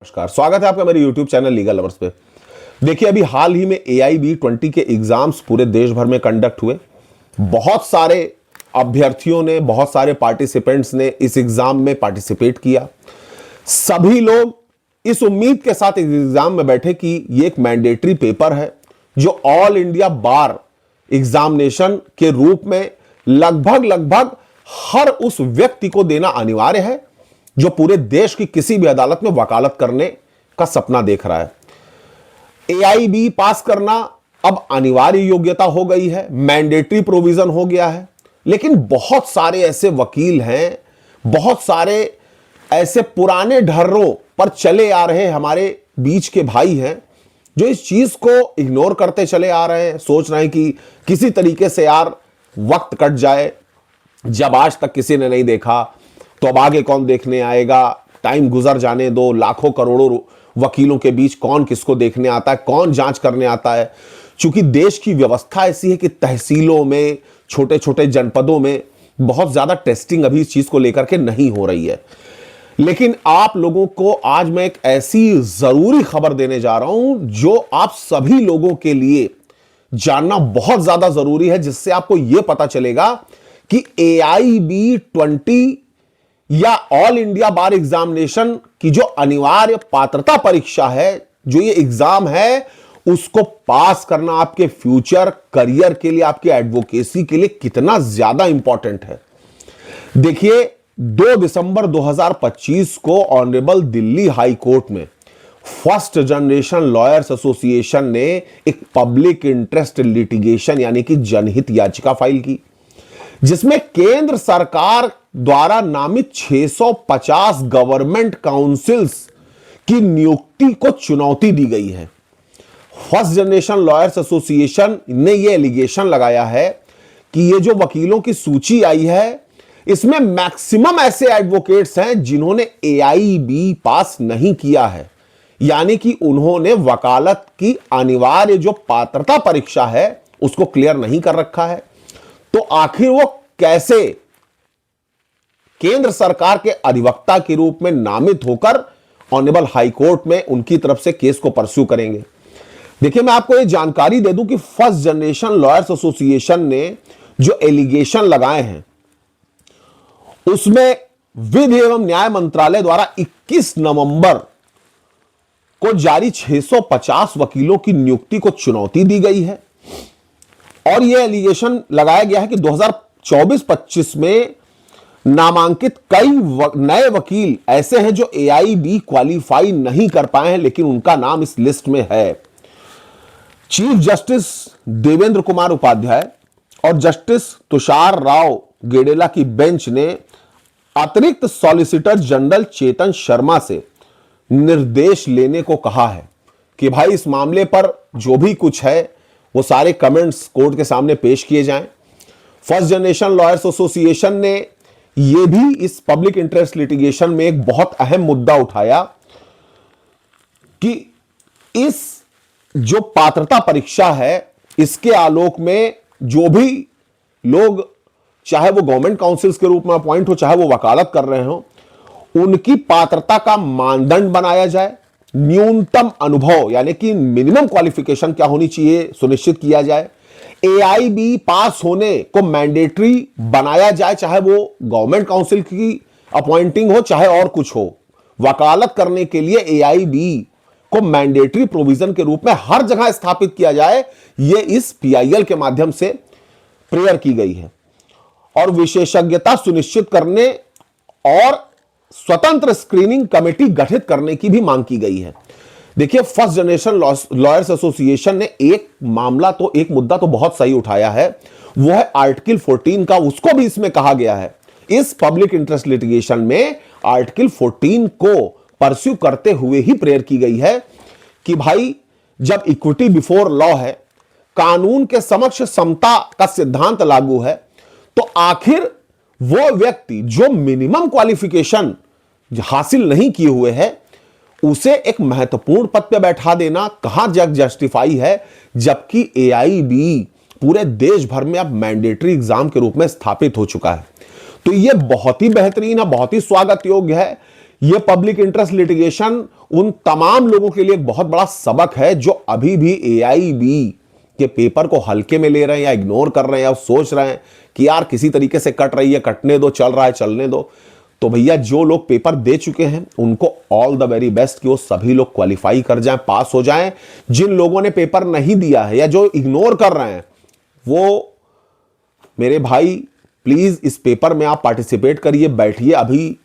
नमस्कार, स्वागत है आपका मेरे YouTube चैनल लीगल लवर्स पे। देखिए, अभी हाल ही में AIB20 के एग्जाम्स पूरे देश भर में कंडक्ट हुए। बहुत सारे अभ्यर्थियों ने, बहुत सारे पार्टिसिपेंट्स ने इस एग्जाम में पार्टिसिपेट किया। सभी लोग इस उम्मीद के साथ इस एग्जाम में बैठे कि ये एक मैंडेटरी पेपर है जो ऑल इंडिया बार एग्जामिनेशन के रूप में लगभग हर उस व्यक्ति को देना अनिवार्य है जो पूरे देश की किसी भी अदालत में वकालत करने का सपना देख रहा है। AIB पास करना अब अनिवार्य योग्यता हो गई है, मैंडेटरी प्रोविजन हो गया है। लेकिन बहुत सारे ऐसे वकील हैं, बहुत सारे ऐसे पुराने ढर्रों पर चले आ रहे हमारे बीच के भाई हैं जो इस चीज को इग्नोर करते चले आ रहे हैं, सोच रहे हैं कि किसी तरीके से यार वक्त कट जाए, जब आज तक किसी ने नहीं देखा तो अब आगे कौन देखने आएगा, टाइम गुजर जाने दो। लाखों करोड़ों वकीलों के बीच कौन किसको देखने आता है, कौन जांच करने आता है। चूंकि देश की व्यवस्था ऐसी है कि तहसीलों में, छोटे छोटे जनपदों में बहुत ज्यादा टेस्टिंग अभी इस चीज को लेकर के नहीं हो रही है। लेकिन आप लोगों को आज मैं एक ऐसी जरूरी खबर देने जा रहा हूं जो आप सभी लोगों के लिए जानना बहुत ज्यादा जरूरी है, जिससे आपको यह पता चलेगा कि AIB20 या ऑल इंडिया बार एग्जामिनेशन की जो अनिवार्य पात्रता परीक्षा है, जो ये एग्जाम है, उसको पास करना आपके फ्यूचर करियर के लिए, आपके एडवोकेसी के लिए कितना ज्यादा इंपॉर्टेंट है। देखिए, 2 दिसंबर 2025 को ऑनरेबल दिल्ली हाई कोर्ट में फर्स्ट जनरेशन लॉयर्स एसोसिएशन ने एक पब्लिक इंटरेस्ट लिटिगेशन यानी कि जनहित याचिका फाइल की, जिसमें केंद्र सरकार द्वारा नामित 650 गवर्नमेंट काउंसिल्स की नियुक्ति को चुनौती दी गई है। फर्स्ट जनरेशन लॉयर्स एसोसिएशन ने यह एलिगेशन लगाया है कि ये जो वकीलों की सूची आई है, इसमें मैक्सिमम ऐसे एडवोकेट्स हैं जिन्होंने AIB पास नहीं किया है, यानी कि उन्होंने वकालत की अनिवार्य जो पात्रता परीक्षा है उसको क्लियर नहीं कर रखा है। तो आखिर वो कैसे केंद्र सरकार के अधिवक्ता के रूप में नामित होकर ऑनरेबल हाई कोर्ट में उनकी तरफ से केस को परस्यू करेंगे। देखिए, मैं आपको ये जानकारी दे दूं कि फर्स्ट जनरेशन लॉयर्स एसोसिएशन ने जो एलिगेशन लगाए हैं उसमें विधि एवं न्याय मंत्रालय द्वारा 21 नवंबर को जारी 650 वकीलों की नियुक्ति को चुनौती दी गई है। और यह एलिगेशन लगाया गया है कि 2024-25 में नामांकित कई नए वकील ऐसे हैं जो AIB क्वालिफाई नहीं कर पाए हैं, लेकिन उनका नाम इस लिस्ट में है। चीफ जस्टिस देवेंद्र कुमार उपाध्याय और जस्टिस तुषार राव गेडेला की बेंच ने अतिरिक्त सॉलिसिटर जनरल चेतन शर्मा से निर्देश लेने को कहा है कि भाई इस मामले पर जो भी कुछ है वो सारे कमेंट्स कोर्ट के सामने पेश किए जाएं। फर्स्ट जनरेशन लॉयर्स एसोसिएशन ने यह भी इस पब्लिक इंटरेस्ट लिटिगेशन में एक बहुत अहम मुद्दा उठाया कि इस जो पात्रता परीक्षा है, इसके आलोक में जो भी लोग, चाहे वो गवर्नमेंट काउंसिल्स के रूप में अपॉइंट हो, चाहे वो वकालत कर रहे हो, उनकी पात्रता का मानदंड बनाया जाए। न्यूनतम अनुभव यानी कि मिनिमम क्वालिफिकेशन क्या होनी चाहिए सुनिश्चित किया जाए। AIB पास होने को मैंडेटरी बनाया जाए, चाहे वो गवर्नमेंट काउंसिल की अपॉइंटिंग हो, चाहे और कुछ हो। वकालत करने के लिए AIB को मैंडेटरी प्रोविजन के रूप में हर जगह स्थापित किया जाए, यह इस PIL के माध्यम से प्रेयर की गई है। और विशेषज्ञता सुनिश्चित करने और स्वतंत्र स्क्रीनिंग कमेटी गठित करने की भी मांग की गई है। देखिए, फर्स्ट जनरेशन लॉयर्स एसोसिएशन ने एक मुद्दा तो बहुत सही उठाया है, वो है आर्टिकल 14 का। उसको भी इसमें कहा गया है, इस पब्लिक इंटरेस्ट लिटिगेशन में आर्टिकल 14 को परस्यू करते हुए ही प्रेयर की गई है कि भाई जब इक्विटी बिफोर लॉ है, कानून के समक्ष समता का सिद्धांत लागू है, तो आखिर वो व्यक्ति जो मिनिमम क्वालिफिकेशन हासिल नहीं किए हुए है, उसे एक महत्वपूर्ण पद पे बैठा देना कहां जस्टिफाई है, जबकि AIB पूरे देश भर में अब मैंडेटरी एग्जाम के रूप में स्थापित हो चुका है। तो यह बहुत ही बेहतरीन है, बहुत ही स्वागत योग्य है यह पब्लिक इंटरेस्ट लिटिगेशन उन तमाम लोगों के लिए एक बहुत बड़ा सबक है जो अभी भी एआईबी के पेपर को हल्के में ले रहे हैं या इग्नोर कर रहे हैं या सोच रहे हैं कि यार किसी तरीके से कट रही है, कटने दो, चल रहा है चलने दो। तो भैया जो लोग पेपर दे चुके हैं उनको ऑल द वेरी बेस्ट कि वो सभी लोग क्वालिफाई कर जाएं, पास हो जाएं। जिन लोगों ने पेपर नहीं दिया है या जो इग्नोर कर रहे हैं, वो मेरे भाई प्लीज इस पेपर में आप पार्टिसिपेट करिए, बैठिए, अभी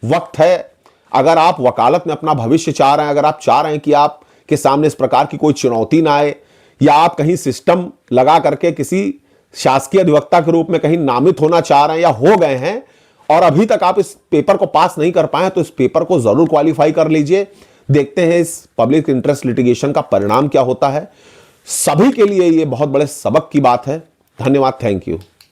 वक्त है। अगर आप वकालत में अपना भविष्य चाह रहे हैं, अगर आप चाह रहे हैं कि आपके सामने इस प्रकार की कोई चुनौती ना आए, या आप कहीं सिस्टम लगा करके किसी शासकीय अधिवक्ता के रूप में कहीं नामित होना चाह रहे हैं या हो गए हैं और अभी तक आप इस पेपर को पास नहीं कर पाए, तो इस पेपर को जरूर क्वालिफाई कर लीजिए। देखते हैं इस पब्लिक इंटरेस्ट लिटिगेशन का परिणाम क्या होता है। सभी के लिए यह बहुत बड़े सबक की बात है। धन्यवाद, थैंक यू।